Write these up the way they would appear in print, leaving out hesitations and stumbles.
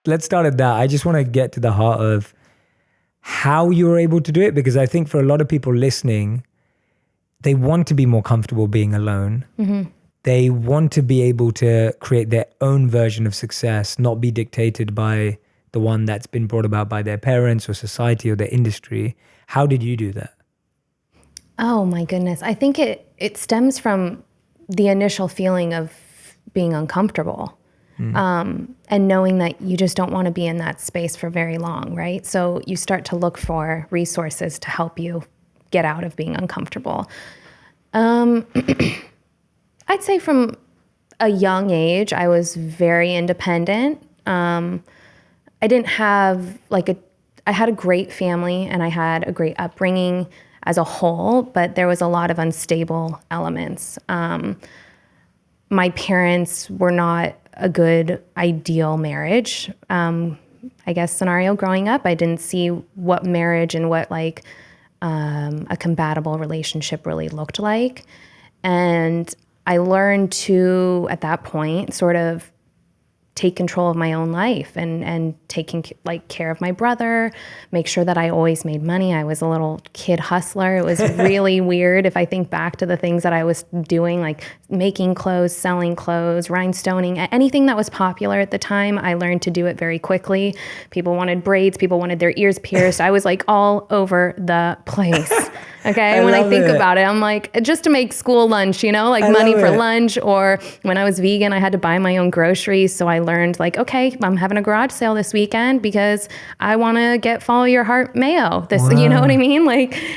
let's start at that. I just want to get to the heart of how you were able to do it, because I think for a lot of people listening, they want to be more comfortable being alone. Mm-hmm. They want to be able to create their own version of success, not be dictated by the one that's been brought about by their parents or society or their industry. How did you do that? Oh my goodness. I think it stems from the initial feeling of being uncomfortable. And knowing that you just don't want to be in that space for very long, right? So you start to look for resources to help you get out of being uncomfortable. I'd say from a young age, I was very independent. I didn't have I had a great family and I had a great upbringing as a whole, but there was a lot of unstable elements. My parents were not a good ideal marriage. I guess scenario growing up, I didn't see what marriage and what a compatible relationship really looked like. And I learned to, at that point, sort of take control of my own life and taking care of my brother, make sure that I always made money. I was a little kid hustler. It was really weird if I think back to the things that I was doing, like making clothes, selling clothes, rhinestoning, anything that was popular at the time. I learned to do it very quickly. People wanted braids. People wanted their ears pierced. I was all over the place. Okay. When I think about it, I'm just to make school lunch, money for lunch, or when I was vegan, I had to buy my own groceries. So I learned okay, I'm having a garage sale this weekend because I want to get Follow Your Heart mayo. You know what I mean?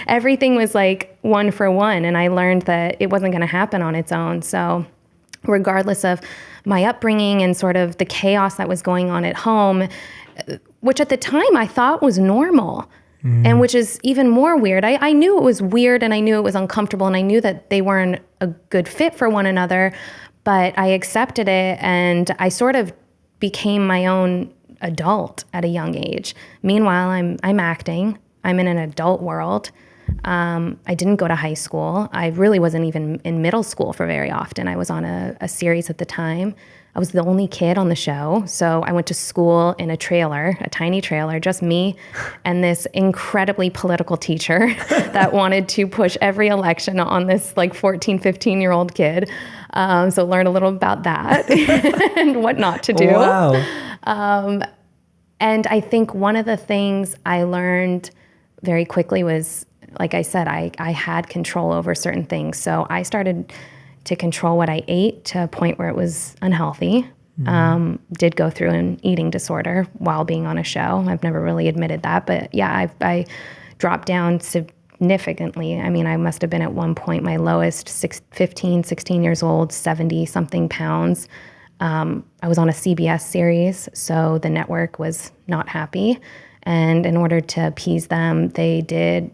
Everything was one for one. And I learned that it wasn't going to happen on its own. So regardless of my upbringing and sort of the chaos that was going on at home, which at the time I thought was normal. And which is even more weird. I knew it was weird and I knew it was uncomfortable and I knew that they weren't a good fit for one another, but I accepted it and I sort of became my own adult at a young age. Meanwhile, I'm acting. I'm in an adult world. I didn't go to high school. I really wasn't even in middle school for very often. I was on a series at the time. I was the only kid on the show. So I went to school in a trailer, a tiny trailer, just me and this incredibly political teacher that wanted to push every election on this 14, 15-year-old kid. So learn a little about that and what not to do. Wow. And I think one of the things I learned very quickly was, like I said, I had control over certain things. So I started to control what I ate to a point where it was unhealthy. Did go through an eating disorder while being on a show. I've never really admitted that, but yeah, I dropped down significantly. I mean, I must have been at one point my lowest, 16 years old, 70 something pounds. I was on a CBS series, so the network was not happy. And in order to appease them, they did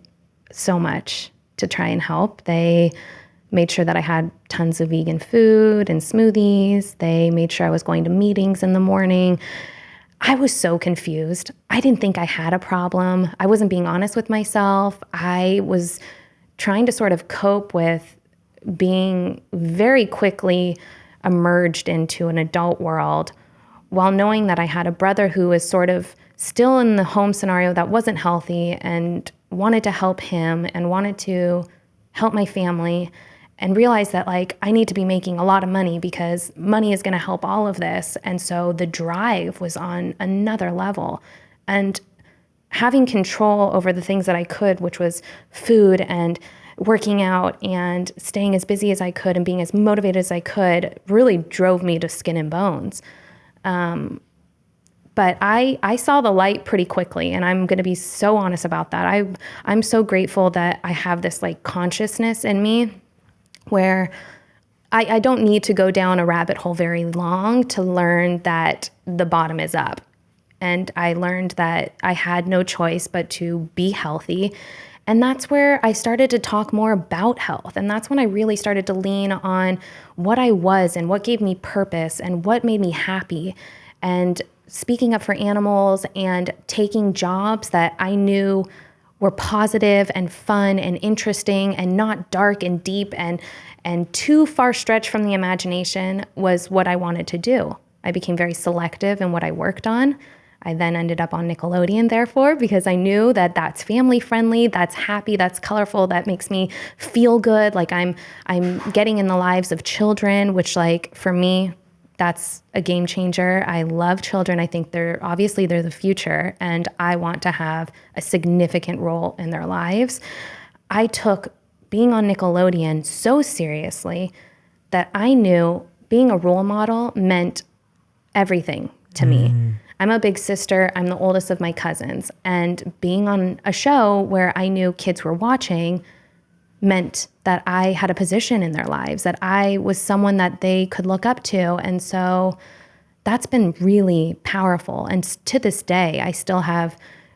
so much to try and help. They made sure that I had tons of vegan food and smoothies. They made sure I was going to meetings in the morning. I was so confused. I didn't think I had a problem. I wasn't being honest with myself. I was trying to sort of cope with being very quickly emerged into an adult world while knowing that I had a brother who was sort of still in the home scenario that wasn't healthy and wanted to help him and wanted to help my family, and realized that I need to be making a lot of money because money is going to help all of this. And so the drive was on another level. And having control over the things that I could, which was food and working out and staying as busy as I could and being as motivated as I could, really drove me to skin and bones. But I saw the light pretty quickly, and I'm going to be so honest about that. I'm so grateful that I have this consciousness in me where I don't need to go down a rabbit hole very long to learn that the bottom is up. And I learned that I had no choice but to be healthy. And that's where I started to talk more about health. And that's when I really started to lean on what I was and what gave me purpose and what made me happy. And speaking up for animals and taking jobs that I knew were positive and fun and interesting and not dark and deep and too far stretched from the imagination was what I wanted to do. I became very selective in what I worked on. I then ended up on Nickelodeon, therefore, because I knew that that's family friendly, that's happy, that's colorful, that makes me feel good. Like I'm getting in the lives of children, which like for me, that's a game changer. I love children. I think they're the future, and I want to have a significant role in their lives. I took being on Nickelodeon so seriously that I knew being a role model meant everything to me. I'm a big sister. I'm the oldest of my cousins. And being on a show where I knew kids were watching meant that I had a position in their lives, that I was someone that they could look up to. And so that's been really powerful. And to this day, I still have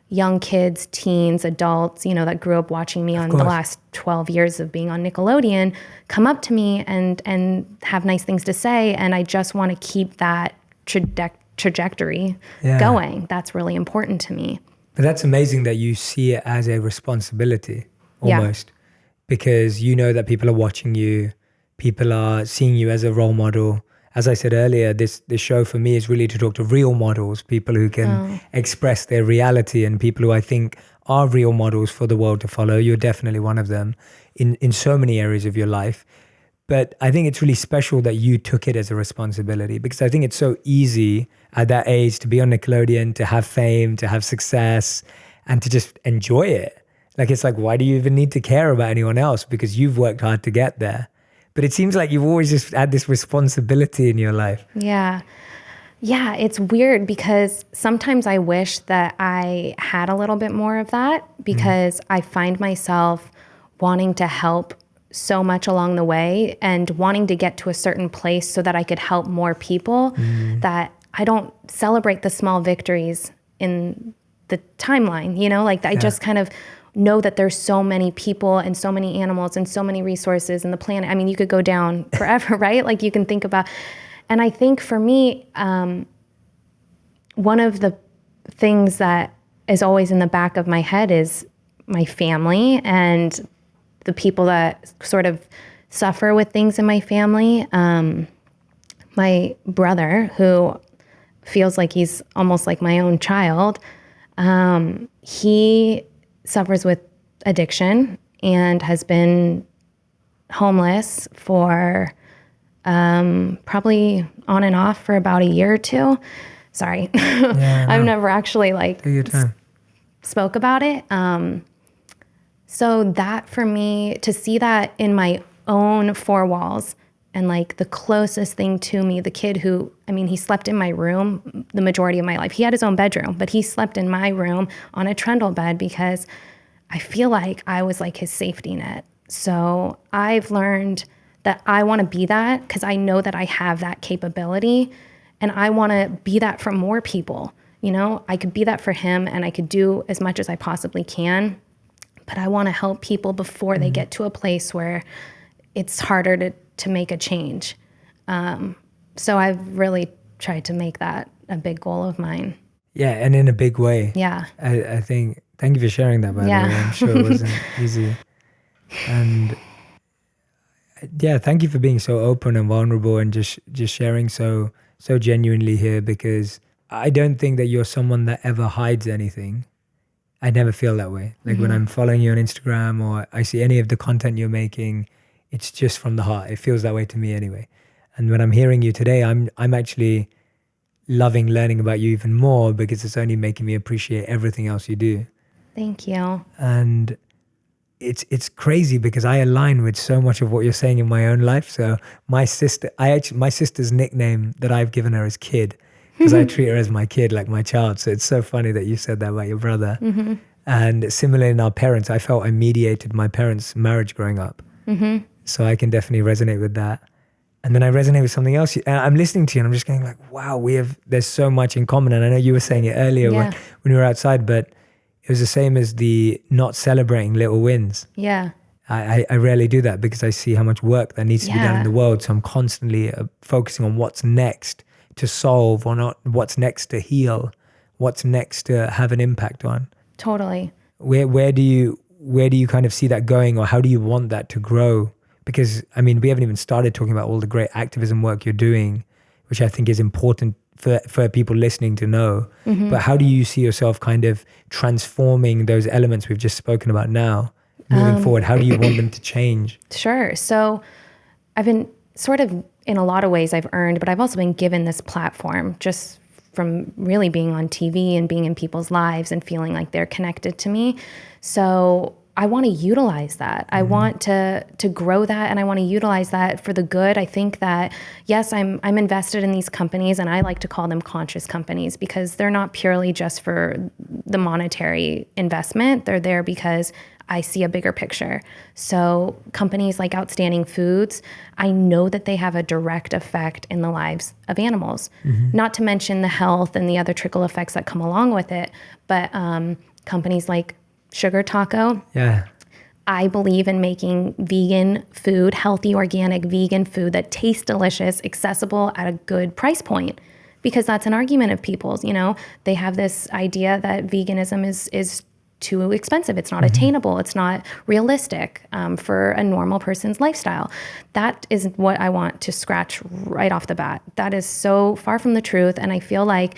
young kids, teens, adults, that grew up watching me on the last 12 years of being on Nickelodeon come up to me and have nice things to say. And I just want to keep that trajectory going. That's really important to me. But that's amazing that you see it as a responsibility almost, because you know that people are watching you, people are seeing you as a role model. As I said earlier, this show for me is really to talk to real models, people who can express their reality, and people who I think are real models for the world to follow. You're definitely one of them in so many areas of your life. But I think it's really special that you took it as a responsibility, because I think it's so easy at that age to be on Nickelodeon, to have fame, to have success, and to just enjoy it. Like, it's like, why do you even need to care about anyone else? Because you've worked hard to get there. But it seems like you've always just had this responsibility in your life. Yeah. Yeah, it's weird because sometimes I wish that I had a little bit more of that, because I find myself wanting to help so much along the way and wanting to get to a certain place so that I could help more people, that I don't celebrate the small victories in the timeline, I just kind of know that there's so many people and so many animals and so many resources in the planet. I mean, you could go down forever, right? Like you can think about, and I think for me, one of the things that is always in the back of my head is my family and the people that sort of suffer with things in my family. My brother, who feels like he's almost like my own child, he suffers with addiction and has been homeless for probably on and off for about a year or two. Sorry. Yeah, I've never actually spoke about it. So that for me, to see that in my own four walls, and like the closest thing to me, the kid who, he slept in my room the majority of my life. He had his own bedroom, but he slept in my room on a trundle bed because I feel like I was like his safety net. So I've learned that I want to be that, because I know that I have that capability, and I want to be that for more people. I could be that for him, and I could do as much as I possibly can, but I want to help people before they get to a place where it's harder to make a change. So I've really tried to make that a big goal of mine. Yeah, and in a big way. Yeah. I think, thank you for sharing that, by the way. I'm sure it wasn't easy. And yeah, thank you for being so open and vulnerable and just sharing so genuinely here, because I don't think that you're someone that ever hides anything. I never feel that way. Like when I'm following you on Instagram or I see any of the content you're making, it's just from the heart. It feels that way to me anyway. And when I'm hearing you today, I'm actually loving learning about you even more, because it's only making me appreciate everything else you do. Thank you. And it's crazy because I align with so much of what you're saying in my own life. So my sister's nickname that I've given her is Kid, because I treat her as my kid, like my child. So it's so funny that you said that about your brother. And similarly in our parents, I felt I mediated my parents' marriage growing up. So I can definitely resonate with that. And then I resonate with something else. And I'm listening to you and I'm just going like, wow, there's so much in common. And I know you were saying it earlier when we were outside, but it was the same as the not celebrating little wins. Yeah. I rarely do that because I see how much work that needs to be done in the world. So I'm constantly focusing on what's next to solve, or not what's next to heal, what's next to have an impact on. Totally. Where do you kind of see that going, or how do you want that to grow? Because we haven't even started talking about all the great activism work you're doing, which I think is important for people listening to know. But how do you see yourself kind of transforming those elements we've just spoken about now, moving forward? How do you want them to change? Sure. So I've been sort of, in a lot of ways I've earned, but I've also been given this platform just from really being on TV and being in people's lives and feeling like they're connected to me. So I want to utilize that. I want to grow that, and I want to utilize that for the good. I think that, yes, I'm invested in these companies, and I like to call them conscious companies because they're not purely just for the monetary investment. They're there because I see a bigger picture. So companies like Outstanding Foods, I know that they have a direct effect in the lives of animals, not to mention the health and the other trickle effects that come along with it. But companies like Sugar Taco. Yeah. I believe in making vegan food, healthy, organic vegan food that tastes delicious, accessible at a good price point. Because that's an argument of people's, they have this idea that veganism is too expensive. It's not attainable. It's not realistic for a normal person's lifestyle. That is what I want to scratch right off the bat. That is so far from the truth. And I feel like,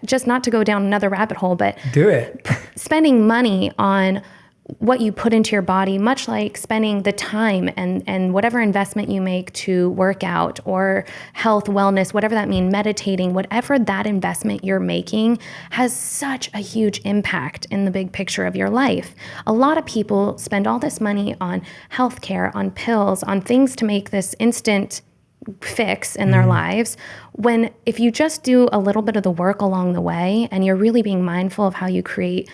just not to go down another rabbit hole, but do it. Spending money on what you put into your body, much like spending the time and whatever investment you make to work out or health, wellness, whatever that means, meditating, whatever that investment you're making has such a huge impact in the big picture of your life. A lot of people spend all this money on healthcare, on pills, on things to make this instant fix in their lives, when if you just do a little bit of the work along the way and you're really being mindful of how you create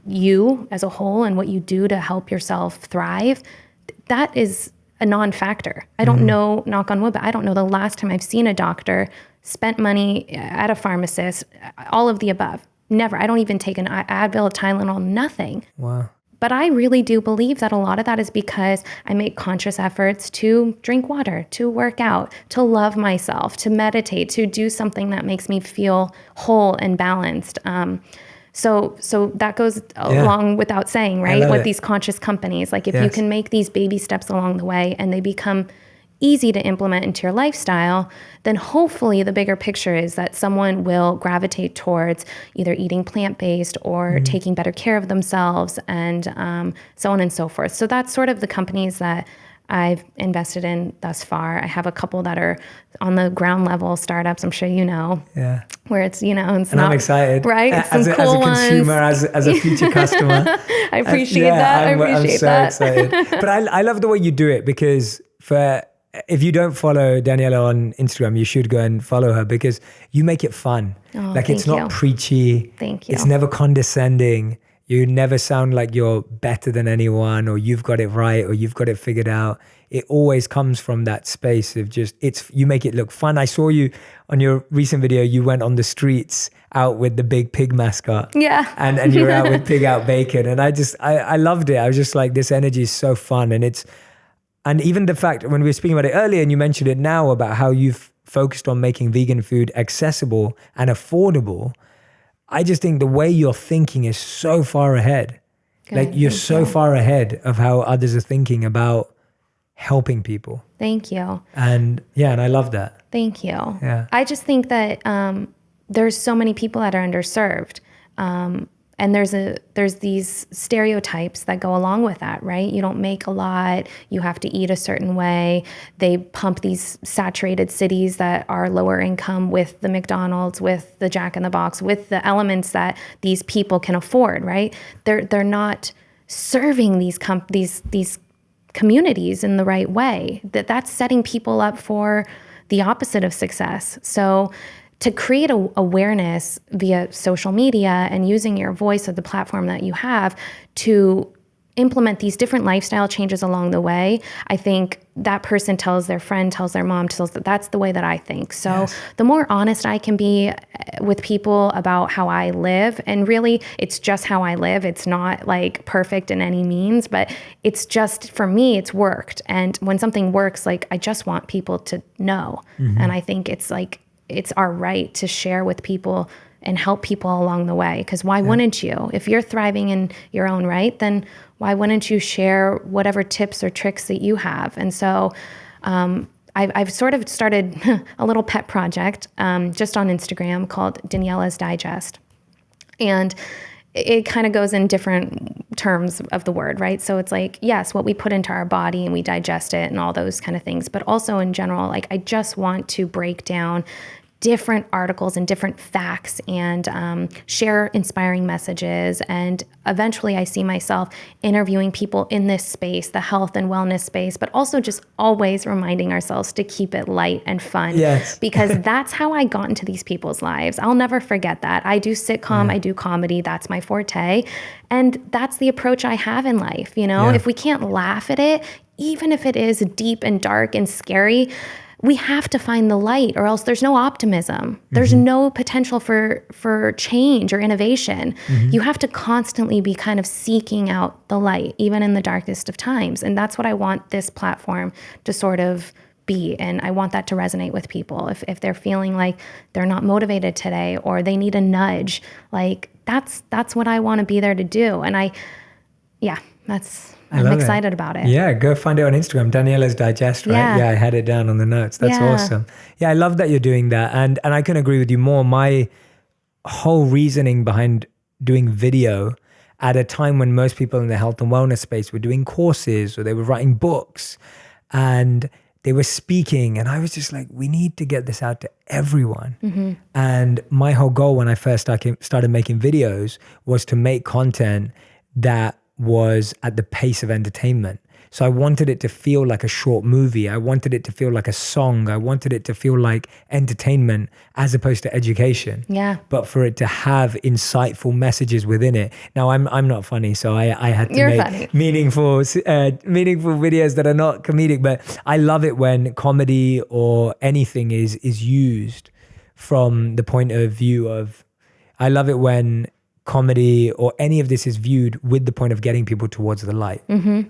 you as a whole and what you do to help yourself thrive, that is a non-factor. I don't know, knock on wood, but I don't know the last time I've seen a doctor, spent money at a pharmacist, all of the above. Never. I don't even take an Advil, a Tylenol, nothing. Wow. But I really do believe that a lot of that is because I make conscious efforts to drink water, to work out, to love myself, to meditate, to do something that makes me feel whole and balanced. So that goes along without saying, right? With these conscious companies, like if you can make these baby steps along the way and they become easy to implement into your lifestyle, then hopefully the bigger picture is that someone will gravitate towards either eating plant-based or taking better care of themselves and so on and so forth. So that's sort of the companies that I've invested in thus far. I have a couple that are on the ground level startups, I'm sure you know. Yeah. Where it's, it's and not, I'm excited. Right? It's as some a cool consumer, ones. as a future customer. I appreciate that. I'm so excited. But I love the way you do it, because if you don't follow Daniella on Instagram, you should go and follow her, because you make it fun. It's not preachy. Thank you. It's never condescending. You never sound like you're better than anyone, or you've got it right, or you've got it figured out. It always comes from that space of you make it look fun. I saw you on your recent video, you went on the streets out with the big pig mascot. Yeah. And you were out with Pig Out Bacon. And I loved it. I was just like, this energy is so fun. And even the fact, when we were speaking about it earlier, and you mentioned it now about how you've focused on making vegan food accessible and affordable, I just think the way you're thinking is so far ahead. Good, like you're so far ahead of how others are thinking about helping people. Thank you. And I love that. Thank you. Yeah. I just think that there's so many people that are underserved. And there's these stereotypes that go along with that, right? You don't make a lot, you have to eat a certain way. They pump these saturated cities that are lower income with the McDonald's, with the Jack in the Box, with the elements that these people can afford, right? They're not serving these communities in the right way. That's setting people up for the opposite of success. So to create awareness via social media and using your voice of the platform that you have to implement these different lifestyle changes along the way, I think that person tells their friend, tells their mom, tells that that's the way that I think. So the more honest I can be with people about how I live, and really it's just how I live. It's not like perfect in any means, but it's just, for me, it's worked. And when something works, like I just want people to know. And I think it's like, it's our right to share with people and help people along the way. Because why wouldn't you? If you're thriving in your own right, then why wouldn't you share whatever tips or tricks that you have? And so I've sort of started a little pet project just on Instagram called Daniella's Digest. And it kind of goes in different terms of the word, right? So it's like, yes, what we put into our body and we digest it and all those kind of things. But also in general, like I just want to break down different articles and different facts and share inspiring messages. And eventually I see myself interviewing people in this space, the health and wellness space, but also just always reminding ourselves to keep it light and fun. Yes. Because that's how I got into these people's lives. I'll never forget that. I do sitcom, I do comedy, that's my forte. And that's the approach I have in life. You know, if we can't laugh at it, even if it is deep and dark and scary, we have to find the light, or else there's no optimism. There's no potential for change or innovation. You have to constantly be kind of seeking out the light, even in the darkest of times. And that's what I want this platform to sort of be. And I want that to resonate with people. If they're feeling like they're not motivated today or they need a nudge, like that's what I want to be there to do. And I'm excited about it. Yeah, go find it on Instagram, Daniella's Digest, right? Yeah, I had it down on the notes. That's awesome. Yeah, I love that you're doing that. And I couldn't agree with you more. My whole reasoning behind doing video at a time when most people in the health and wellness space were doing courses or they were writing books and they were speaking. And I was just like, we need to get this out to everyone. And my whole goal when I first started making videos was to make content that was at the pace of entertainment. So I wanted it to feel like a short movie. I wanted it to feel like a song. I wanted it to feel like entertainment as opposed to education. Yeah. But for it to have insightful messages within it. Now I'm not funny, so I had to make meaningful videos that are not comedic. But I love it when comedy or anything is used from the point of view of. I love it when comedy or any of this is viewed with the point of getting people towards the light.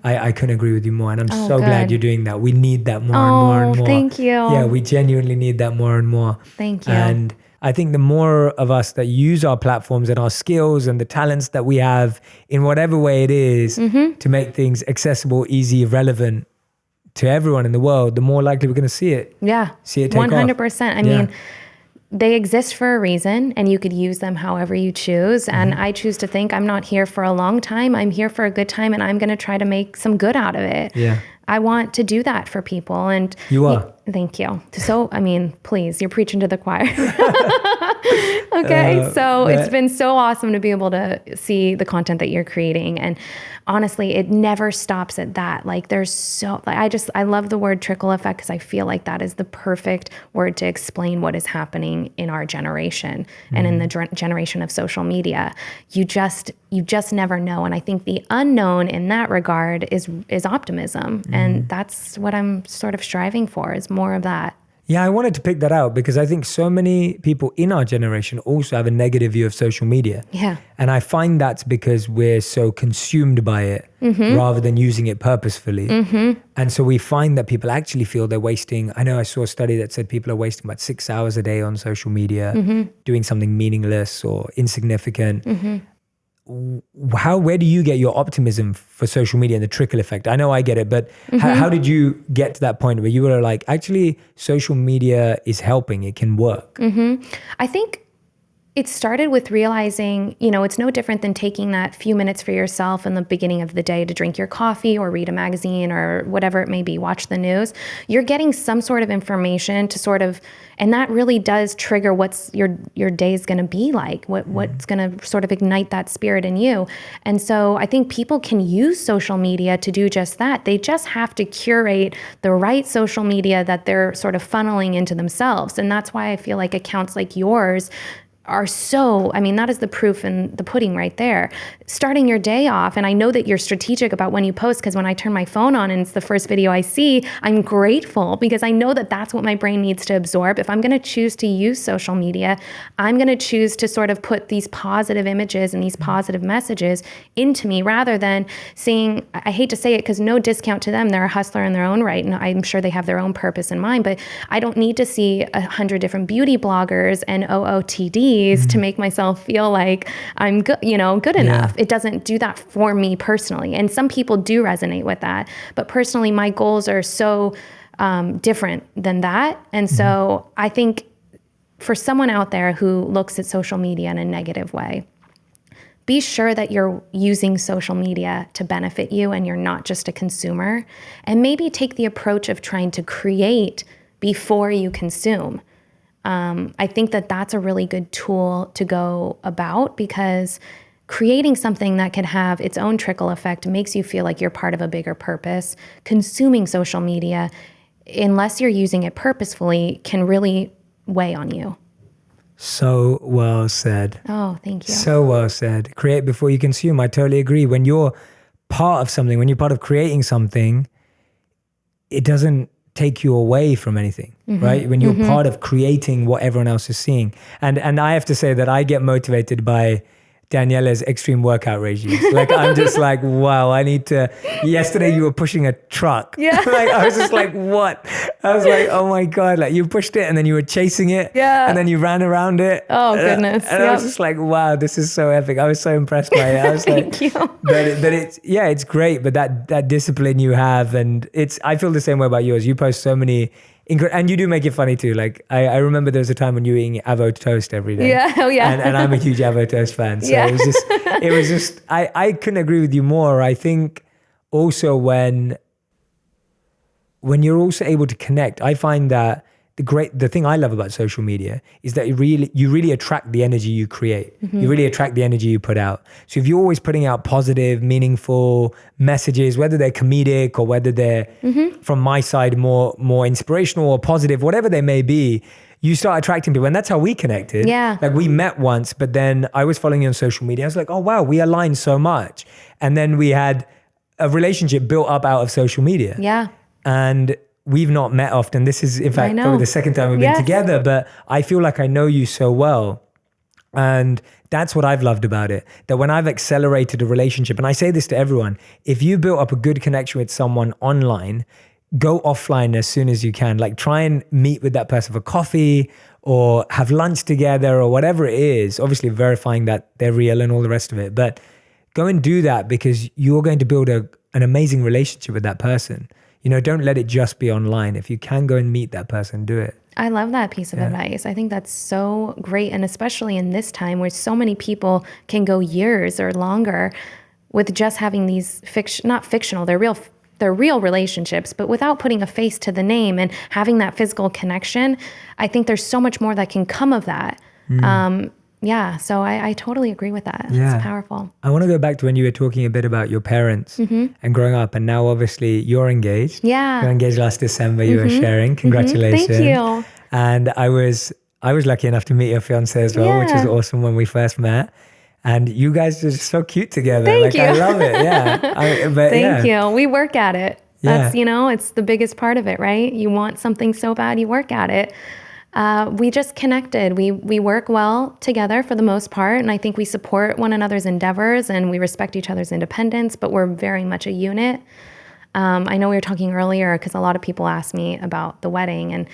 I couldn't agree with you more. And I'm glad you're doing that. We need that more and more and more. Thank you. Yeah, we genuinely need that more and more. Thank you. And I think the more of us that use our platforms and our skills and the talents that we have in whatever way it is to make things accessible, easy, relevant to everyone in the world, the more likely we're going to see it. Yeah. See it take 100%. off. I mean, they exist for a reason and you could use them however you choose. And I choose to think I'm not here for a long time. I'm here for a good time and I'm going to try to make some good out of it. Yeah. I want to do that for people. And you are. Thank you. So, I mean, please, you're preaching to the choir. Okay. So it's been so awesome to be able to see the content that you're creating. And honestly, it never stops at that. Like I love the word trickle effect because I feel like that is the perfect word to explain what is happening in our generation and in the generation of social media. You just never know. And I think the unknown in that regard is optimism. And that's what I'm sort of striving for, is more of that. Yeah, I wanted to pick that out because I think so many people in our generation also have a negative view of social media. Yeah. And I find that's because we're so consumed by it rather than using it purposefully. And so we find that people actually feel they're wasting. I know I saw a study that said people are wasting about 6 hours a day on social media, doing something meaningless or insignificant. Where do you get your optimism for social media and the trickle effect? I know I get it, but how did you get to that point where you were like, actually, social media is helping, it can work? I think it started with realizing, it's no different than taking that few minutes for yourself in the beginning of the day to drink your coffee or read a magazine or whatever it may be, watch the news. You're getting some sort of information to sort of, and that really does trigger what's your day is going to be like, what's going to sort of ignite that spirit in you. And so I think people can use social media to do just that. They just have to curate the right social media that they're sort of funneling into themselves. And that's why I feel like accounts like yours are that is the proof in the pudding right there. Starting your day off, and I know that you're strategic about when you post, because when I turn my phone on and it's the first video I see, I'm grateful because I know that that's what my brain needs to absorb. If I'm going to choose to use social media, I'm going to choose to sort of put these positive images and these positive messages into me rather than seeing, I hate to say it because no discount to them, they're a hustler in their own right, and I'm sure they have their own purpose in mind, but I don't need to see 100 different beauty bloggers and OOTDs to make myself feel like I'm good, good enough. It doesn't do that for me personally. And some people do resonate with that. But personally, my goals are so different than that. And so I think for someone out there who looks at social media in a negative way, be sure that you're using social media to benefit you and you're not just a consumer. And maybe take the approach of trying to create before you consume. I think that that's a really good tool to go about, because creating something that can have its own trickle effect makes you feel like you're part of a bigger purpose. Consuming social media, unless you're using it purposefully, can really weigh on you. So well said. Oh, thank you. So well said. Create before you consume. I totally agree. When you're part of something, when you're part of creating something, it doesn't take you away from anything, right? When you're part of creating what everyone else is seeing. And I have to say that I get motivated by Daniella's extreme workout regimes. Like, I'm just like, wow, I need to. Yesterday you were pushing a truck. Yeah. Like, I was just like, what? I was like, oh my God, like you pushed it and then you were chasing it. Yeah. And then you ran around it. Oh, goodness. And I was just like, wow, this is so epic. I was so impressed by it. I was Thank like, you. But it's great. But that discipline you have, and I feel the same way about yours. You post so many, and you do make it funny too. Like I remember there was a time when you were eating avo toast every day. Yeah. Oh, yeah. And I'm a huge avo toast fan. So Yeah. it was just, I couldn't agree with you more. I think also when you're also able to connect, I find that the thing I love about social media is that you really attract the energy you create. You really attract the energy you put out. So if you're always putting out positive, meaningful messages, whether they're comedic or whether they're from my side more inspirational or positive, whatever they may be, you start attracting people. And that's how we connected. Yeah. Like we met once, but then I was following you on social media. I was like, oh wow, we aligned so much. And then we had a relationship built up out of social media. Yeah. And we've not met often. This is, in fact, probably the second time we've been together, but I feel like I know you so well. And that's what I've loved about it, that when I've accelerated a relationship, and I say this to everyone, if you built up a good connection with someone online, go offline as soon as you can. Like, try and meet with that person for coffee or have lunch together or whatever it is, obviously verifying that they're real and all the rest of it. But go and do that, because you're going to build an amazing relationship with that person. You know, don't let it just be online. If you can go and meet that person, do it. I love that piece of advice. I think that's so great. And especially in this time where so many people can go years or longer with just having these not fictional, they're real relationships, but without putting a face to the name and having that physical connection. I think there's so much more that can come of that. So I totally agree with that. Yeah. It's powerful. I want to go back to when you were talking a bit about your parents and growing up, and now obviously you're engaged. Yeah. You're engaged last December, you were sharing. Congratulations. Thank you. And I was lucky enough to meet your fiance as well, which was awesome when we first met. And you guys are just so cute together. Thank you. I love it. Yeah. Thank you. We work at it. That's, Yeah. it's the biggest part of it, right? You want something so bad, you work at it. We just connected. We work well together for the most part, and I think we support one another's endeavors and we respect each other's independence, but we're very much a unit. I know we were talking earlier because a lot of people ask me about the wedding, and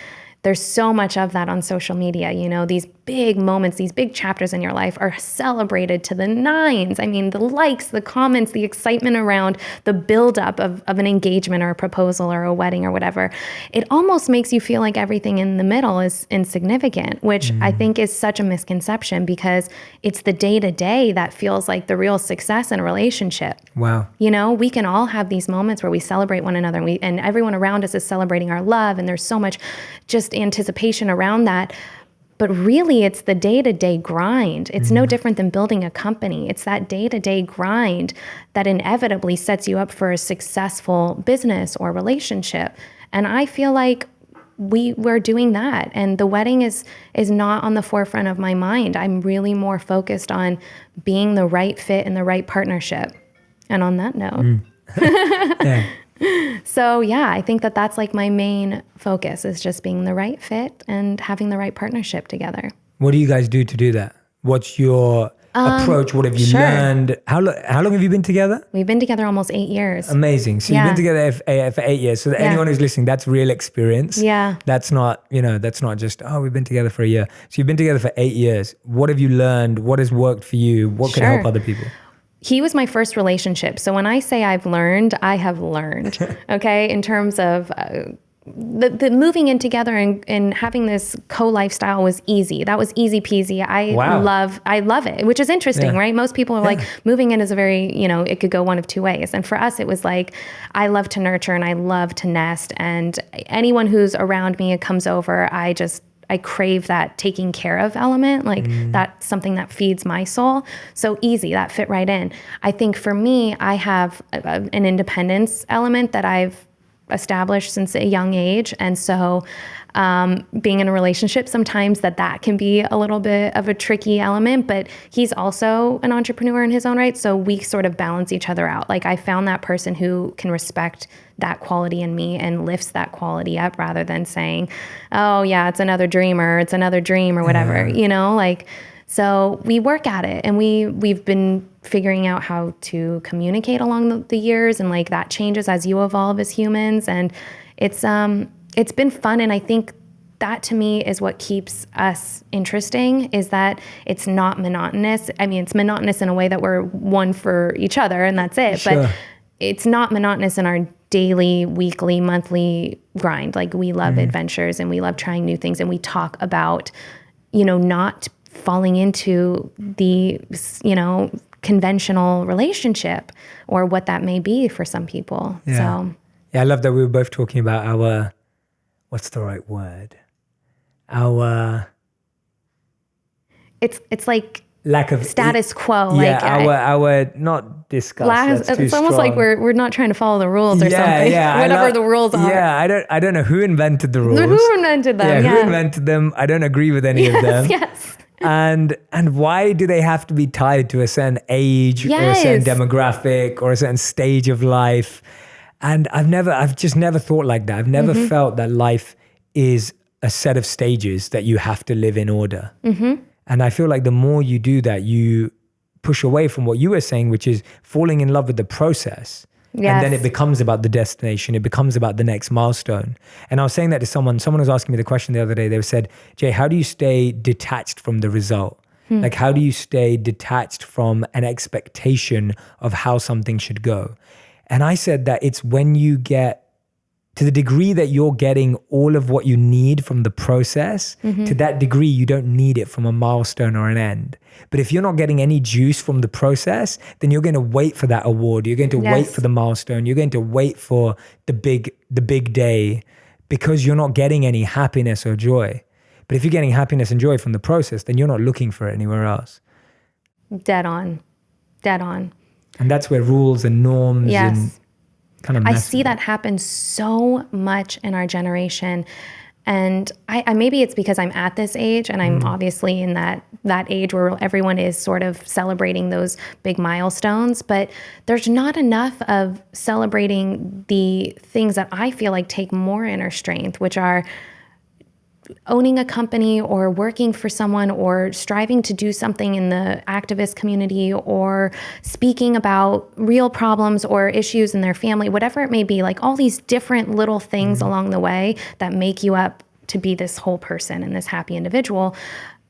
there's so much of that on social media. These big moments, these big chapters in your life are celebrated to the nines. I mean, the likes, the comments, the excitement around the buildup of an engagement or a proposal or a wedding or whatever. It almost makes you feel like everything in the middle is insignificant, which I think is such a misconception, because it's the day-to-day that feels like the real success in a relationship. Wow. We can all have these moments where we celebrate one another, and everyone around us is celebrating our love, and there's so much just anticipation around that. But really, it's the day-to-day grind. It's no different than building a company. It's that day-to-day grind that inevitably sets you up for a successful business or relationship. And I feel like we're doing that. And the wedding is not on the forefront of my mind. I'm really more focused on being the right fit and the right partnership. And on that note. Yeah. So I think that's like my main focus, is just being the right fit and having the right partnership together. What do you guys do to do that? What's your approach? What have you learned? How long have you been together? We've been together almost 8 years. Amazing. So you've been together for 8 years. So that anyone who's listening, that's real experience. Yeah. That's not, that's not just, we've been together for a year. So you've been together for 8 years. What have you learned? What has worked for you? What could help other people? He was my first relationship. So when I say I've learned, I have learned, okay? In terms of the moving in together and having this co-lifestyle was easy. That was easy peasy. I love it, which is interesting, right? Most people are like, moving in is a very, it could go one of two ways. And for us, it was like, I love to nurture and I love to nest. And anyone who's around me, it comes over, I crave that taking care of element. Like that's something that feeds my soul. So easy, that fit right in. I think for me, I have an independence element that I've established since a young age. And so being in a relationship, sometimes that can be a little bit of a tricky element, but he's also an entrepreneur in his own right. So we sort of balance each other out. Like I found that person who can respect that quality in me and lifts that quality up rather than saying, oh yeah, it's another dreamer, it's another dream or whatever, so we work at it, and we've been figuring out how to communicate along the years, and like that changes as you evolve as humans, and it's been fun. And I think that to me is what keeps us interesting, is that it's not monotonous. I mean, it's monotonous in a way that we're one for each other and that's it. Sure. But it's not monotonous in our daily, weekly, monthly grind. Like we love adventures and we love trying new things, and we talk about, not falling into the, conventional relationship or what that may be for some people. Yeah. So yeah, I love that we were both talking about our, what's the right word? It's like lack of status quo. Yeah, like our not discuss. It's almost strong. like we're not trying to follow the rules or something. Yeah, whatever the rules are. Yeah, I don't know who invented the rules. Who invented them? Who invented them? I don't agree with any of them. Yes. And why do they have to be tied to a certain age or a certain demographic or a certain stage of life? And I've just never thought like that. I've never felt that life is a set of stages that you have to live in order. And I feel like the more you do that, you push away from what you were saying, which is falling in love with the process. Yes. And then it becomes about the destination. It becomes about the next milestone. And I was saying that to someone was asking me the question the other day. They said, Jay, how do you stay detached from the result? Like, how do you stay detached from an expectation of how something should go? And I said that it's when you get to the degree that you're getting all of what you need from the process, to that degree, you don't need it from a milestone or an end. But if you're not getting any juice from the process, then you're going to wait for that award. You're going to wait for the milestone. You're going to wait for the big day, because you're not getting any happiness or joy. But if you're getting happiness and joy from the process, then you're not looking for it anywhere else. Dead on. And that's where rules and norms and kind of I see that happen so much in our generation. And I maybe it's because I'm at this age, and I'm obviously in that age where everyone is sort of celebrating those big milestones, but there's not enough of celebrating the things that I feel like take more inner strength, which are owning a company or working for someone or striving to do something in the activist community or speaking about real problems or issues in their family, whatever it may be, like all these different little things along the way that make you up to be this whole person and this happy individual.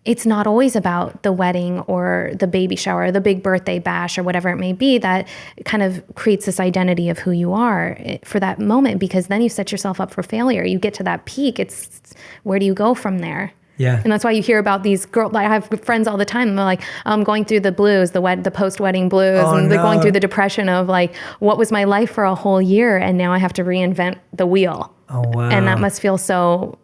It's not always about the wedding or the baby shower or the big birthday bash or whatever it may be that kind of creates this identity of who you are for that moment, because then you set yourself up for failure. You get to that peak. It's where do you go from there? Yeah. And that's why you hear about these girls. I have friends all the time. They're like, I'm going through the blues, the post-wedding blues, and they're going through the depression of like, what was my life for a whole year? And now I have to reinvent the wheel. Oh, wow. And that must feel so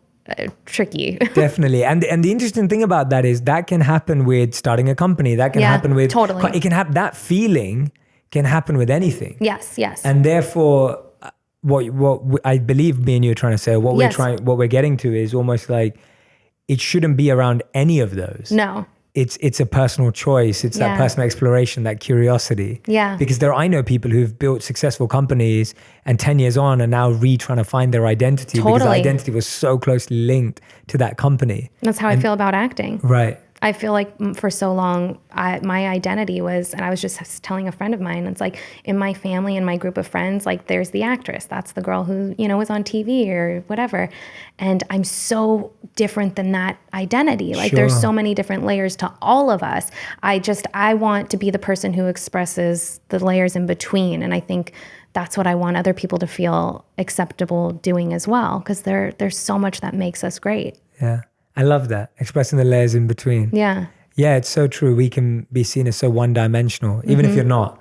tricky. Definitely. And the interesting thing about that is that can happen with starting a company. That can happen with totally. It can happen. That feeling can happen with anything. Yes. And therefore, what I believe me and you are trying to say, what we're getting to is almost like it shouldn't be around any of those. No. It's a personal choice. It's that personal exploration, that curiosity. Yeah. Because I know people who've built successful companies and 10 years on are now trying to find their identity because their identity was so closely linked to that company. That's how I feel about acting. Right. I feel like for so long, my identity was, and I was just telling a friend of mine, it's like in my family and my group of friends, like there's the actress. That's the girl who, was on TV or whatever. And I'm so different than that identity. Like there's so many different layers to all of us. I want to be the person who expresses the layers in between. And I think that's what I want other people to feel acceptable doing as well. Because there's so much that makes us great. Yeah. I love that. Expressing the layers in between. Yeah. Yeah, it's so true. We can be seen as so one-dimensional, even if you're not.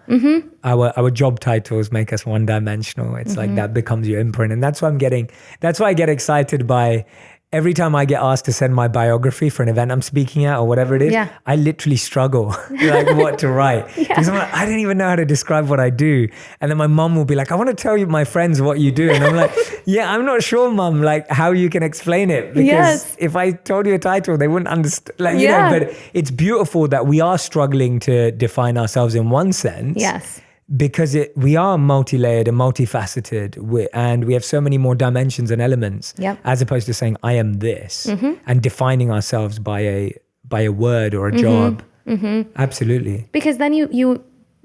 Our job titles make us one-dimensional. It's like that becomes your imprint. And that's why I get excited by every time I get asked to send my biography for an event I'm speaking at or whatever it is. Yeah. I literally struggle like what to write. Because I'm like, I don't even know how to describe what I do. And then my mom will be like, I want to tell you my friends what you do. And I'm like, yeah, I'm not sure, mom, like how you can explain it. Because if I told you a title, they wouldn't understand. Like, but it's beautiful that we are struggling to define ourselves in one sense. Yes. Because we are multi-layered and multifaceted, and we have so many more dimensions and elements, as opposed to saying I am this and defining ourselves by a word or a job. Absolutely. Because then you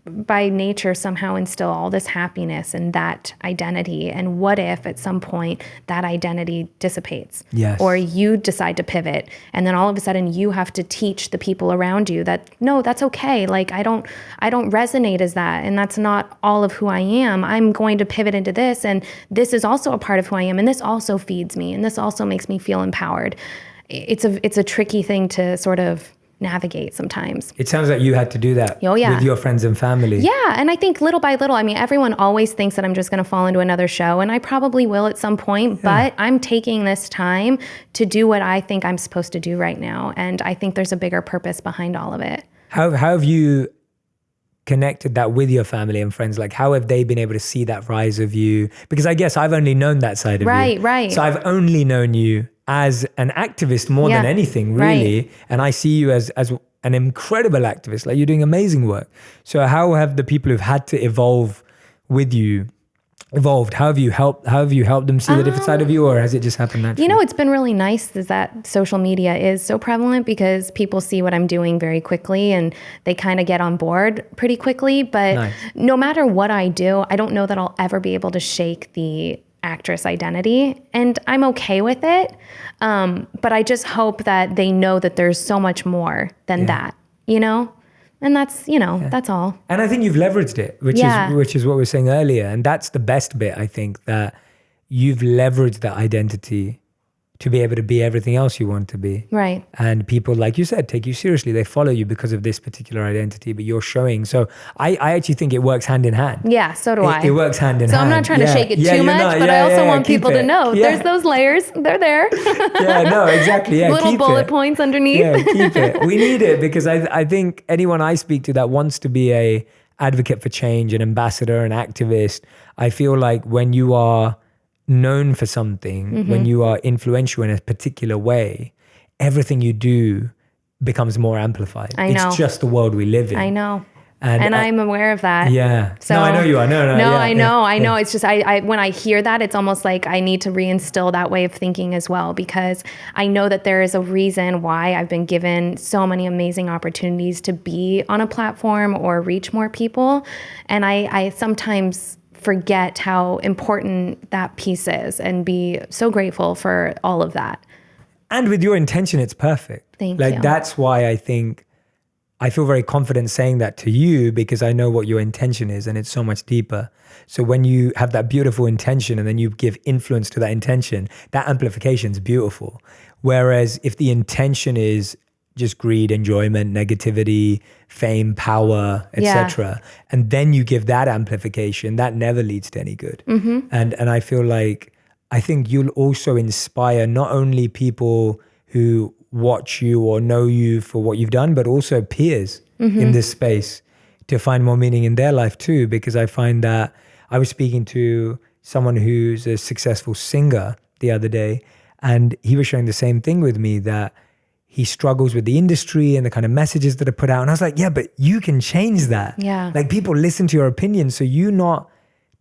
by nature somehow instill all this happiness and that identity. And what if at some point that identity dissipates? Yes. Or you decide to pivot, and then all of a sudden you have to teach the people around you that, no, that's okay. Like I don't resonate as that, and that's not all of who I am. I'm going to pivot into this, and this is also a part of who I am, and this also feeds me, and this also makes me feel empowered. It's a tricky thing to sort of navigate sometimes. It sounds like you had to do that with your friends and family. Yeah, and I think little by little, I mean, everyone always thinks that I'm just going to fall into another show, and I probably will at some point, but I'm taking this time to do what I think I'm supposed to do right now, and I think there's a bigger purpose behind all of it. How have you connected that with your family and friends? Like, how have they been able to see that rise of you? Because I guess I've only known that side of you. Right. So I've only known you as an activist more than anything, really. Right. And I see you as an incredible activist. Like, you're doing amazing work. So how have the people who've had to evolve with you evolved? How have you helped them see the different side of you, or has it just happened naturally? It's been really nice is that social media is so prevalent, because people see what I'm doing very quickly and they kind of get on board pretty quickly. But no matter what I do, I don't know that I'll ever be able to shake the actress identity, and I'm okay with it. But I just hope that they know that there's so much more than that, And that's, that's all. And I think you've leveraged it, which is what we were saying earlier. And that's the best bit, I think, that you've leveraged that identity to be able to be everything else you want to be. Right. And people, like you said, take you seriously. They follow you because of this particular identity, but you're showing. So I actually think it works hand in hand. Yeah, so do I. It works hand in hand. So I'm not trying to shake it too much, but I also want people to know there's those layers. They're there. Exactly. Yeah, little bullet points underneath. Yeah, keep it. We need it, because I think anyone I speak to that wants to be a advocate for change, an ambassador, an activist, I feel like when you are known for something, when you are influential in a particular way, everything you do becomes more amplified. I know. It's just the world we live in. I know. And I'm aware of that. Yeah. So, no, I know you are. No, I know. It's just, I when I hear that, it's almost like I need to reinstill that way of thinking as well, because I know that there is a reason why I've been given so many amazing opportunities to be on a platform or reach more people. And I sometimes forget how important that piece is, and be so grateful for all of that. And with your intention, it's perfect. Thank you. That's why I think I feel very confident saying that to you, because I know what your intention is, and it's so much deeper. So when you have that beautiful intention and then you give influence to that intention, that amplification is beautiful. Whereas if the intention is just greed, enjoyment, negativity, fame, power, etc., and then you give that amplification, that never leads to any good. And I feel like, I think you'll also inspire not only people who watch you or know you for what you've done, but also peers in this space to find more meaning in their life too. Because I find that I was speaking to someone who's a successful singer the other day, and he was sharing the same thing with me, that he struggles with the industry and the kind of messages that are put out. And I was like, yeah, but you can change that. Yeah. Like, people listen to your opinion. So you not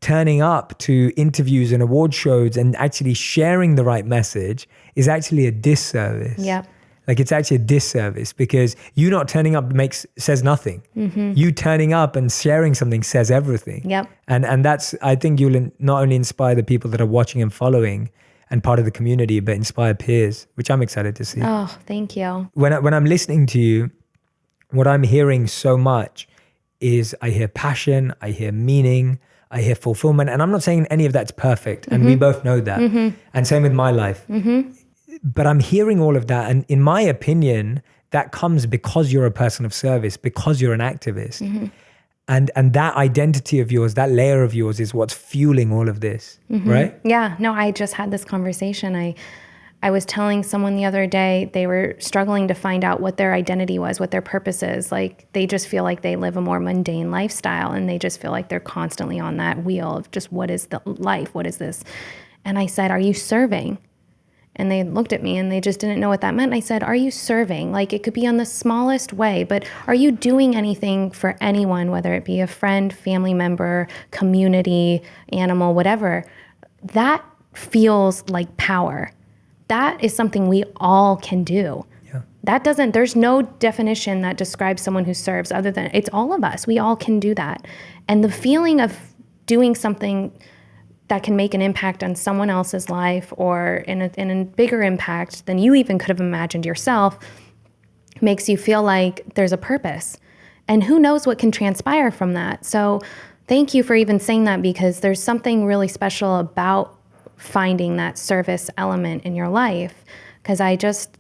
turning up to interviews and award shows and actually sharing the right message is actually a disservice. Yeah. Like it's actually a disservice, because you not turning up says nothing. You turning up and sharing something says everything. Yep. And that's, I think you'll not only inspire the people that are watching and following and part of the community, but inspire peers, which I'm excited to see. Oh, thank you. When I'm listening to you, what I'm hearing so much is I hear passion, I hear meaning, I hear fulfillment. And I'm not saying any of that's perfect. And we both know that. And same with my life. But I'm hearing all of that. And in my opinion, that comes because you're a person of service, because you're an activist. And that identity of yours, that layer of yours is what's fueling all of this, right? Yeah, no, I just had this conversation. I was telling someone the other day, they were struggling to find out what their identity was, what their purpose is. Like they just feel like they live a more mundane lifestyle, and they just feel like they're constantly on that wheel of just, what is the life? What is this? And I said, are you serving? And they looked at me and they just didn't know what that meant. I said, are you serving? Like it could be on the smallest way, but are you doing anything for anyone, whether it be a friend, family member, community, animal, whatever? That feels like power. That is something we all can do. Yeah. There's no definition that describes someone who serves other than it's all of us. We all can do that. And the feeling of doing something that can make an impact on someone else's life, or in a bigger impact than you even could have imagined yourself, makes you feel like there's a purpose. And who knows what can transpire from that. So thank you for even saying that, because there's something really special about finding that service element in your life. Because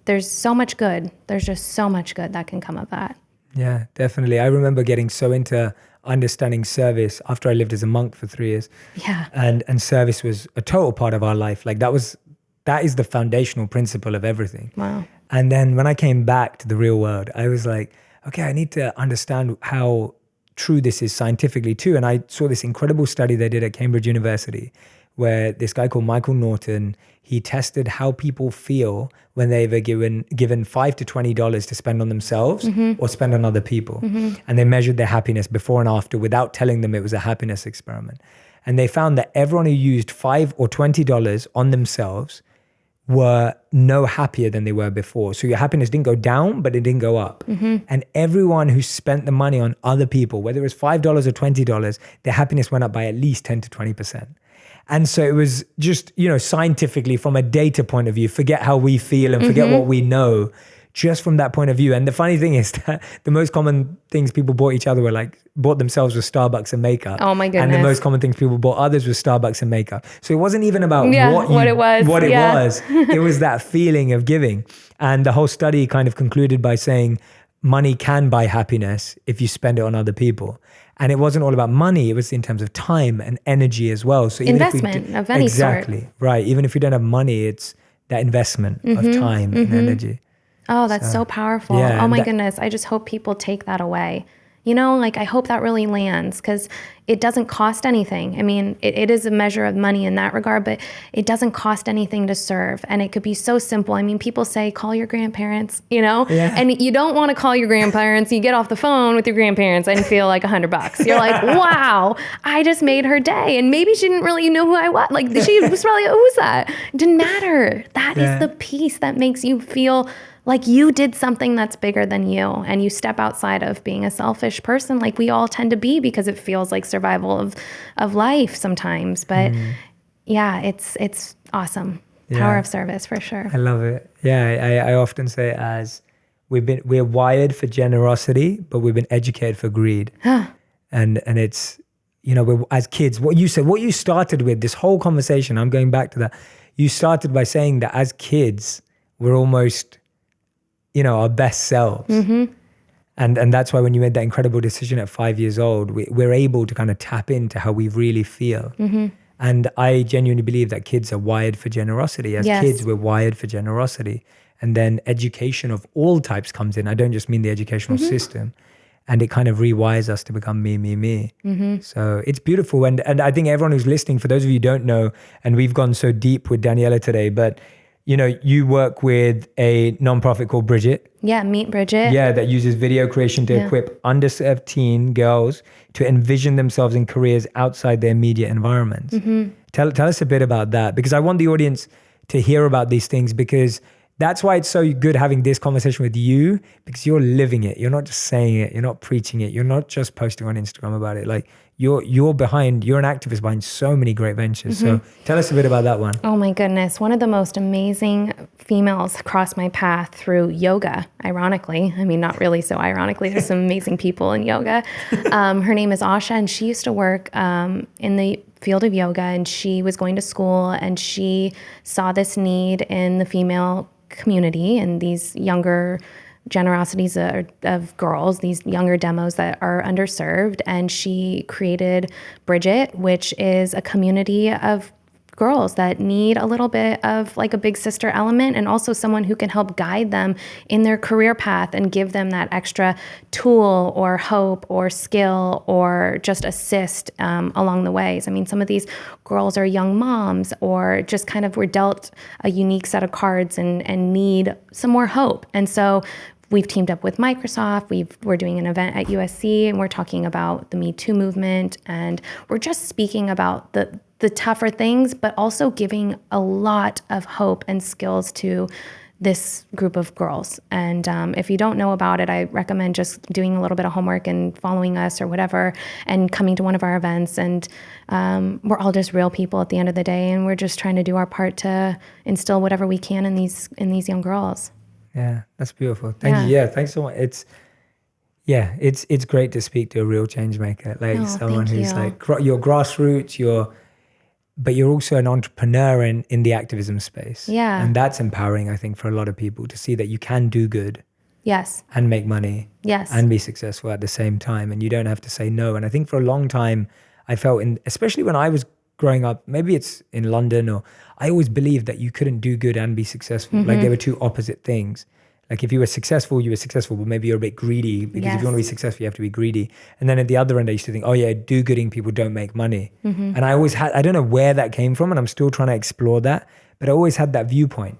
there's so much good. There's just so much good that can come of that. Yeah, definitely. I remember getting so into understanding service after I lived as a monk for 3 years. Yeah. And service was a total part of our life. Like that is the foundational principle of everything. Wow. And then when I came back to the real world, I was like, okay, I need to understand how true this is scientifically too. And I saw this incredible study they did at Cambridge University, where this guy called Michael Norton, he tested how people feel when they were given $5 to $20 to spend on themselves or spend on other people. And they measured their happiness before and after without telling them it was a happiness experiment. And they found that everyone who used $5 or $20 on themselves were no happier than they were before. So your happiness didn't go down, but it didn't go up. And everyone who spent the money on other people, whether it was $5 or $20, their happiness went up by at least 10 to 20%. And so it was just, scientifically from a data point of view, forget how we feel and forget what we know, just from that point of view. And the funny thing is that the most common things people bought each other bought themselves with Starbucks and makeup. Oh my goodness. And the most common things people bought others with Starbucks and makeup. So it wasn't even about what it was. It was that feeling of giving. And the whole study kind of concluded by saying money can buy happiness if you spend it on other people. And it wasn't all about money. It was in terms of time and energy as well. So even investment of any sort. Exactly. Right. Even if you don't have money, it's that investment of time and energy. Oh, that's so powerful. Yeah, oh my goodness. I just hope people take that away. I hope that really lands, because it doesn't cost anything. I mean, it is a measure of money in that regard, but it doesn't cost anything to serve. And it could be so simple. I mean, people say, call your grandparents, and you don't want to call your grandparents. You get off the phone with your grandparents and feel like $100. You're like, wow, I just made her day. And maybe she didn't really know who I was. Like she was probably, who's that? It didn't matter. That is the piece that makes you feel like you did something that's bigger than you, and you step outside of being a selfish person like we all tend to be, because it feels like survival of life sometimes. But yeah, it's awesome. Power of service for sure. I love it. Yeah, I often say it as we're wired for generosity, but we've been educated for greed. And it's, we're, as kids, what you started with, this whole conversation, I'm going back to that. You started by saying that as kids, we're almost our best selves. And that's why when you made that incredible decision at 5 years old, we're able to kind of tap into how we really feel. And I genuinely believe that kids are wired for generosity. As kids, we're wired for generosity. And then education of all types comes in. I don't just mean the educational system. And it kind of rewires us to become me. So it's beautiful. And I think everyone who's listening, for those of you who don't know, and we've gone so deep with Daniella today, but you work with a nonprofit called Bridget. Yeah, Meet Bridget. Yeah, that uses video creation to equip underserved teen girls to envision themselves in careers outside their immediate environments. Tell us a bit about that, because I want the audience to hear about these things, because that's why it's so good having this conversation with you, because you're living it. You're not just saying it. You're not preaching it. You're not just posting on Instagram about it. Like you're an activist behind so many great ventures. So tell us a bit about that one. Oh my goodness. One of the most amazing females crossed my path through yoga, ironically. I mean, not really so ironically. There's some amazing people in yoga. Her name is Asha, and she used to work in the field of yoga, and she was going to school, and she saw this need in the female community and these younger generosities of girls, these younger demos that are underserved. And she created Bridget, which is a community of girls that need a little bit of like a big sister element, and also someone who can help guide them in their career path and give them that extra tool or hope or skill or just assist along the ways. I mean, some of these girls are young moms or just kind of were dealt a unique set of cards and need some more hope. And so we've teamed up with Microsoft. We're doing an event at USC, and we're talking about the Me Too movement, and we're just speaking about the tougher things, but also giving a lot of hope and skills to this group of girls. And if you don't know about it, I recommend just doing a little bit of homework and following us or whatever, and coming to one of our events. And we're all just real people at the end of the day, and we're just trying to do our part to instill whatever we can in these young girls. Yeah, that's beautiful. Thank you. Yeah, thanks so much. It's great to speak to a real change maker, like someone who's like your grassroots, but you're also an entrepreneur in the activism space. Yeah. And that's empowering, I think, for a lot of people to see that you can do good. Yes. And make money. Yes. And be successful at the same time. And you don't have to say no. And I think for a long time, I felt, especially when I was growing up, maybe it's in London, or I always believed that you couldn't do good and be successful. Like they were two opposite things. Like if you were successful, but maybe you're a bit greedy, because if you want to be successful, you have to be greedy. And then at the other end, I used to think, do-gooding people don't make money. And I always I don't know where that came from, and I'm still trying to explore that, but I always had that viewpoint.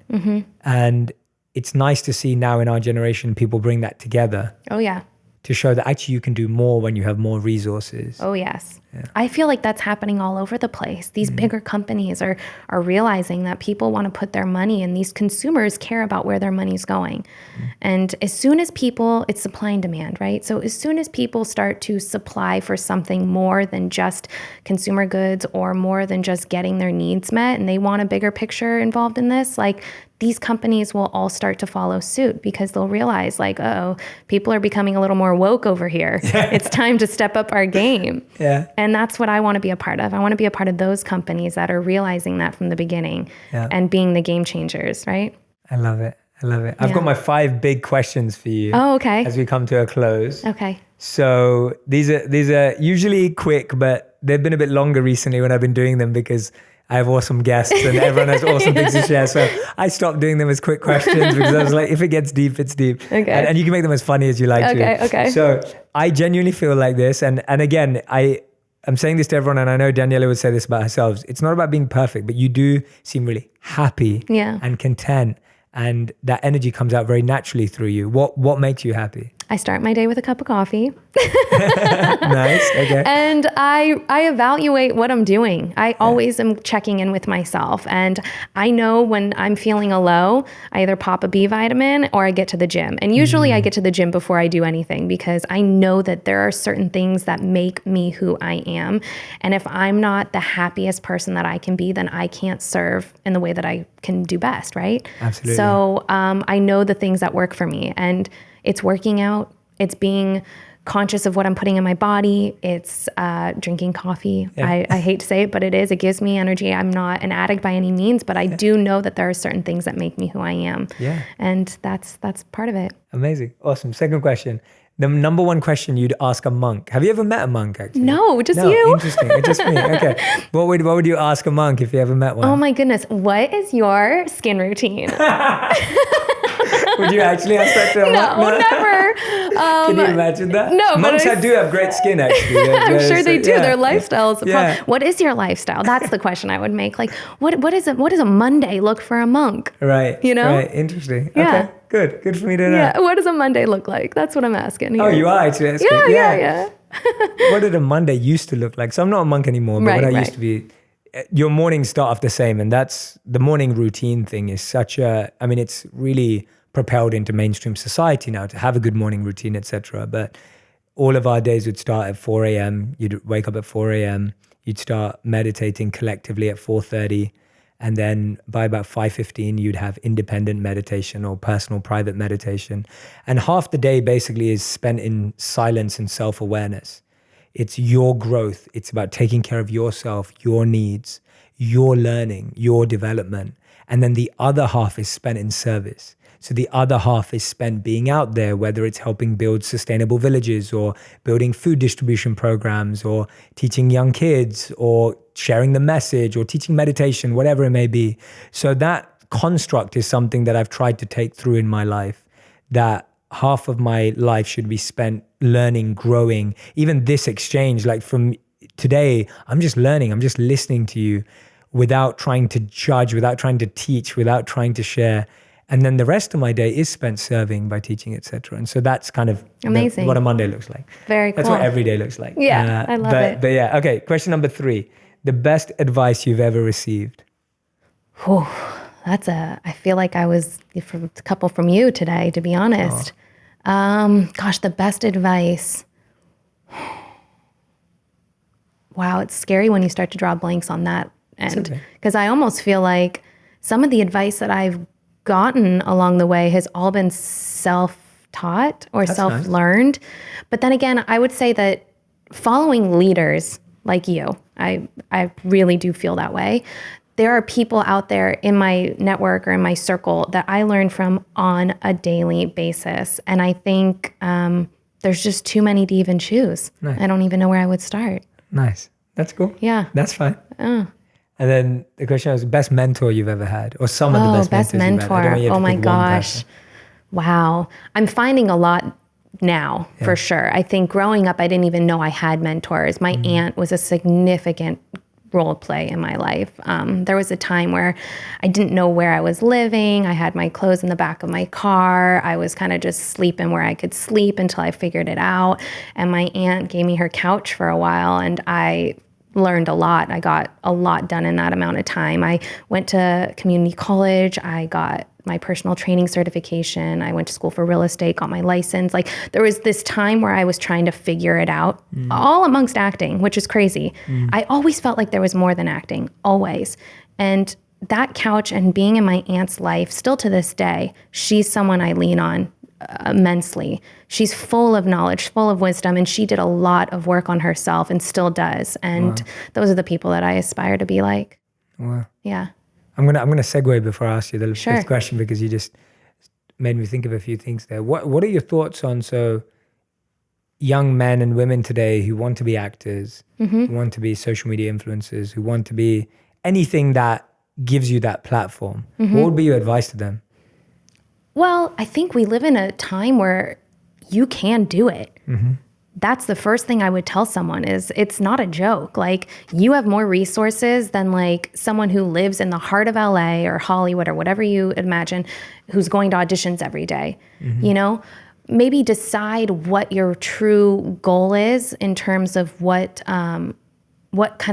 And it's nice to see now in our generation, people bring that together. Oh, yeah. To show that actually you can do more when you have more resources. Oh, yes. Yeah. I feel like that's happening all over the place. These bigger companies are realizing that people want to put their money, and these consumers care about where their money's going. And as soon as it's supply and demand, right? So as soon as people start to supply for something more than just consumer goods or more than just getting their needs met, and they want a bigger picture involved in this, like these companies will all start to follow suit, because they'll realize like, people are becoming a little more woke over here. It's time to step up our game. Yeah. And that's what I want to be a part of. I want to be a part of those companies that are realizing that from the beginning and being the game changers, right? I love it. I've got my 5 big questions for you. Oh, okay. As we come to a close. Okay. So these are usually quick, but they've been a bit longer recently when I've been doing them, because I have awesome guests and everyone has awesome things to share. So I stopped doing them as quick questions, because I was like, if it gets deep, it's deep. Okay. And you can make them as funny as you like to. Okay. So I genuinely feel like this. And again, I'm saying this to everyone, and I know Daniella would say this about herself. It's not about being perfect, but you do seem really happy and content. And that energy comes out very naturally through you. What makes you happy? I start my day with a cup of coffee. Nice. Okay. And I evaluate what I'm doing. I always am checking in with myself. And I know when I'm feeling a low, I either pop a B vitamin or I get to the gym. And usually I get to the gym before I do anything, because I know that there are certain things that make me who I am. And if I'm not the happiest person that I can be, then I can't serve in the way that I can do best, right? Absolutely. So I know the things that work for me. And it's working out. It's being conscious of what I'm putting in my body. It's drinking coffee. Yeah. I hate to say it, but it is. It gives me energy. I'm not an addict by any means, but I do know that there are certain things that make me who I am. Yeah. And that's part of it. Amazing. Awesome. Second question. The number one question you'd ask a monk. Have you ever met a monk, actually? No, just you. Interesting. It's just me. Okay. What would you ask a monk if you ever met one? Oh my goodness. What is your skin routine? Would you actually ask that to a monk? No, never. Can you imagine that? No, monks do have great skin, actually. I'm sure they do. Their lifestyle is a problem. What is your lifestyle? That's the question I would make. Like, what does a Monday look for a monk? Right. You know? Right. Interesting. Yeah. Okay. Good for me to know. Yeah. What does a Monday look like? That's what I'm asking here. Oh, you are actually asking? Yeah. What did a Monday used to look like? So I'm not a monk anymore, but when I used to be, your mornings start off the same, and that's the morning routine thing is such a, I mean, it's really propelled into mainstream society now to have a good morning routine, etc. But all of our days would start at 4 a.m. You'd wake up at 4 a.m. You'd start meditating collectively at 4:30. And then by about 5:15, you'd have independent meditation or personal private meditation. And half the day basically is spent in silence and self-awareness. It's your growth. It's about taking care of yourself, your needs, your learning, your development. And then the other half is spent in service. So the other half is spent being out there, whether it's helping build sustainable villages or building food distribution programs or teaching young kids or sharing the message or teaching meditation, whatever it may be. So that construct is something that I've tried to take through in my life, that half of my life should be spent learning, growing. Even this exchange, like from today, I'm just learning, I'm just listening to you without trying to judge, without trying to teach, without trying to share. And then the rest of my day is spent serving by teaching, etc. And so that's kind of amazing. What a Monday looks like. Very cool. That's what every day looks like. Yeah, I love it. But yeah, okay. Question number 3. The best advice you've ever received? Whew, I feel like I was from a couple from you today, to be honest. Gosh, the best advice. Wow, it's scary when you start to draw blanks on that end. Because I almost feel like some of the advice that I've gotten along the way has all been self-taught or self-learned. Nice. But then again, I would say that following leaders like you, I really do feel that way. There are people out there in my network or in my circle that I learn from on a daily basis. And I think there's just too many to even choose. Nice. I don't even know where I would start. Nice. That's cool. Yeah. That's fine. And then the question was best mentor you've ever had, or some of the best mentors you've had. Oh my gosh. Wow. I'm finding a lot now, for sure. I think growing up, I didn't even know I had mentors. My aunt was a significant role play in my life. There was a time where I didn't know where I was living. I had my clothes in the back of my car. I was kind of just sleeping where I could sleep until I figured it out. And my aunt gave me her couch for a while, and I learned a lot. I got a lot done in that amount of time. I went to community college. I got my personal training certification. I went to school for real estate, got my license. Like there was this time where I was trying to figure it out, all amongst acting, which is crazy. I always felt like there was more than acting, always. And that couch and being in my aunt's life, still to this day, she's someone I lean on immensely. She's full of knowledge, full of wisdom, and she did a lot of work on herself and still does. And those are the people that I aspire to be like. Wow. Yeah. I'm gonna segue before I ask you the fifth question, because you just made me think of a few things there. What are your thoughts on young men and women today who want to be actors, who want to be social media influencers, who want to be anything that gives you that platform? What would be your advice to them? Well, I think we live in a time where you can do it. That's the first thing I would tell someone is it's not a joke. Like you have more resources than like someone who lives in the heart of LA or Hollywood or whatever you imagine, who's going to auditions every day. You know, maybe decide what your true goal is in terms of what kind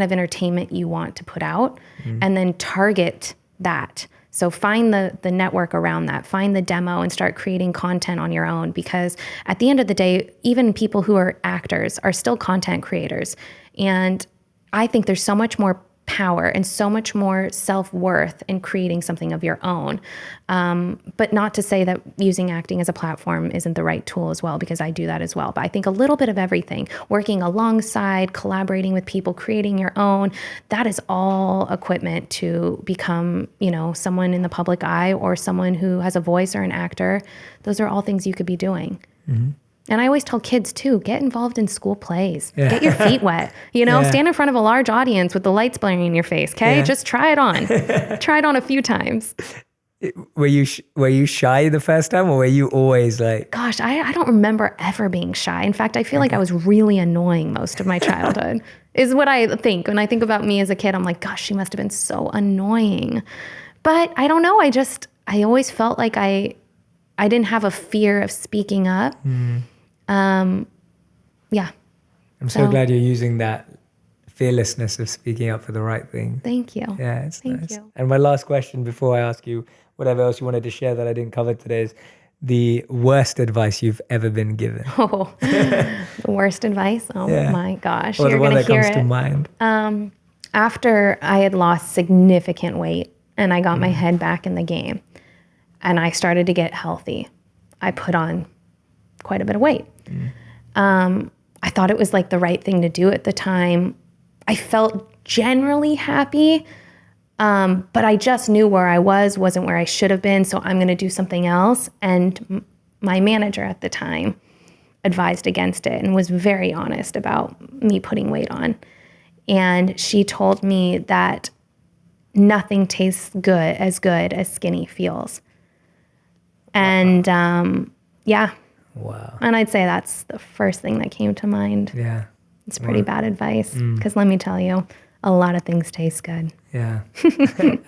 of entertainment you want to put out, and then target that. So find the network around that, find the demo and start creating content on your own, because at the end of the day, even people who are actors are still content creators. And I think there's so much more power and so much more self-worth in creating something of your own. But not to say that using acting as a platform isn't the right tool as well, because I do that as well. But I think a little bit of everything, working alongside, collaborating with people, creating your own, that is all equipment to become, someone in the public eye or someone who has a voice or an actor. Those are all things you could be doing. And I always tell kids too, get involved in school plays. Get your feet wet. Stand in front of a large audience with the lights blaring in your face, okay? Just try it on. Try it on a few times. Were you shy the first time, or were you always like... Gosh, I don't remember ever being shy. In fact, I feel like I was really annoying most of my childhood, is what I think. When I think about me as a kid, I'm like, gosh, she must have been so annoying. But I don't know. I always felt like I didn't have a fear of speaking up. I'm so glad you're using that fearlessness of speaking up for the right thing. Thank you. Yeah, it's Thank nice. you. And my last question before I ask you whatever else you wanted to share that I didn't cover today is the worst advice you've ever been given. Oh, the worst advice? Oh my gosh. Or the You're one going that to hear comes it. to mind. After I had lost significant weight and I got my head back in the game and I started to get healthy, I put on quite a bit of weight. I thought it was like the right thing to do at the time. I felt generally happy, but I just knew where I wasn't where I should have been, so I'm going to do something else. And my manager at the time advised against it and was very honest about me putting weight on. And she told me that nothing tastes good as skinny feels. And yeah. Wow. And I'd say that's the first thing that came to mind. Yeah. It's pretty bad advice because let me tell you, a lot of things taste good. Yeah,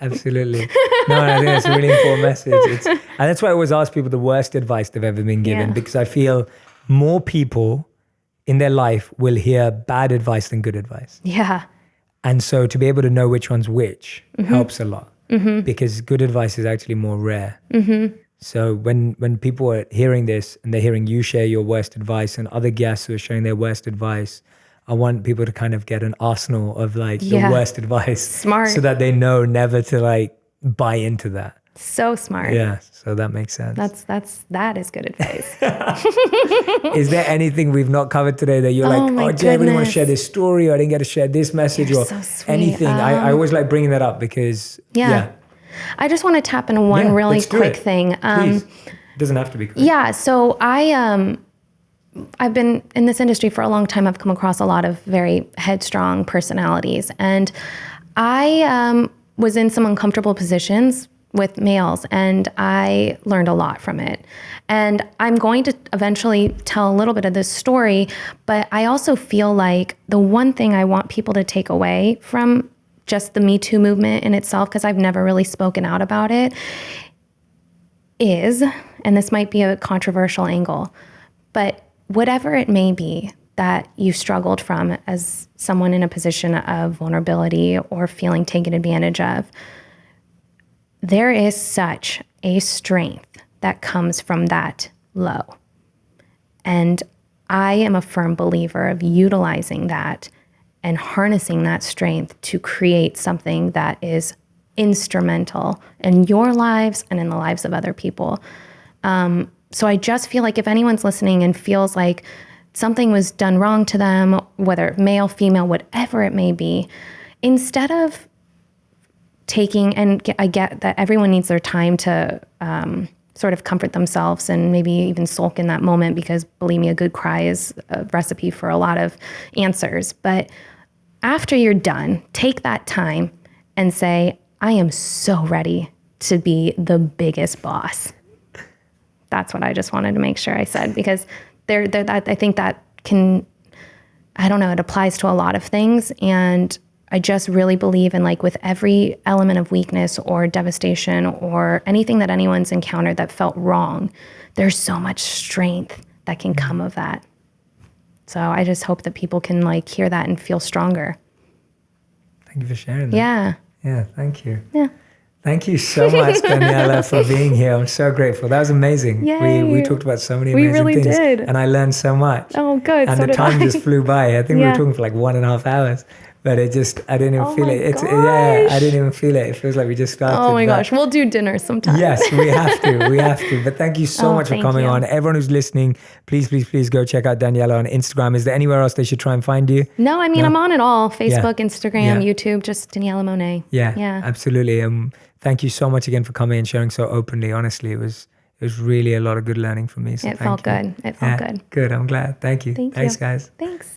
absolutely. No, I think that's a really important message. And that's why I always ask people the worst advice they've ever been given, because I feel more people in their life will hear bad advice than good advice. Yeah. And so to be able to know which one's which helps a lot, because good advice is actually more rare. So when people are hearing this and they're hearing you share your worst advice and other guests who are sharing their worst advice, I want people to kind of get an arsenal of like the worst advice. Smart. So that they know never to like buy into that. So smart. Yeah, so that makes sense. That is good advice. Is there anything we've not covered today that you're Jay, I really want to share this story, or I didn't get to share this message, You're or so sweet. anything? I always like bringing that up because I just want to tap into one really quick thing. Please. It doesn't have to be quick. Yeah, so I've been in this industry for a long time. I've come across a lot of very headstrong personalities, and I was in some uncomfortable positions with males, and I learned a lot from it. And I'm going to eventually tell a little bit of this story, but I also feel like the one thing I want people to take away from just the Me Too movement in itself, because I've never really spoken out about it, is, and this might be a controversial angle, but whatever it may be that you struggled from as someone in a position of vulnerability or feeling taken advantage of, there is such a strength that comes from that low. And I am a firm believer of utilizing that and harnessing that strength to create something that is instrumental in your lives and in the lives of other people. So I just feel like if anyone's listening and feels like something was done wrong to them, whether male, female, whatever it may be, instead of taking, and I get that everyone needs their time to sort of comfort themselves and maybe even sulk in that moment, because believe me, a good cry is a recipe for a lot of answers. But after you're done, take that time and say, I am so ready to be the biggest boss. That's what I just wanted to make sure I said, because I think that can, I don't know, it applies to a lot of things. And I just really believe in, like, with every element of weakness or devastation or anything that anyone's encountered that felt wrong, there's so much strength that can come of that. So I just hope that people can, like, hear that and feel stronger. Thank you for sharing that. Yeah. Yeah, thank you. Yeah. Thank you so much, Daniella, for being here. I'm so grateful. That was amazing. Yay. We talked about so many amazing really things. Did. And I learned so much. Oh, good. And so the time just flew by. I think we were talking for like 1.5 hours. But I didn't even feel it. I didn't even feel it. It feels like we just started. Oh my gosh, we'll do dinner sometime. Yes, we have to. But thank you so much for coming on. Everyone who's listening, please go check out Daniella on Instagram. Is there anywhere else they should try and find you? No, I mean, I'm on it all. Facebook, Instagram, YouTube, just Daniella Monet. Yeah, absolutely. Thank you so much again for coming and sharing so openly. Honestly, it was really a lot of good learning for me. So it felt good. It felt good. Good. I'm glad. Thank you. Thanks, guys. Thanks.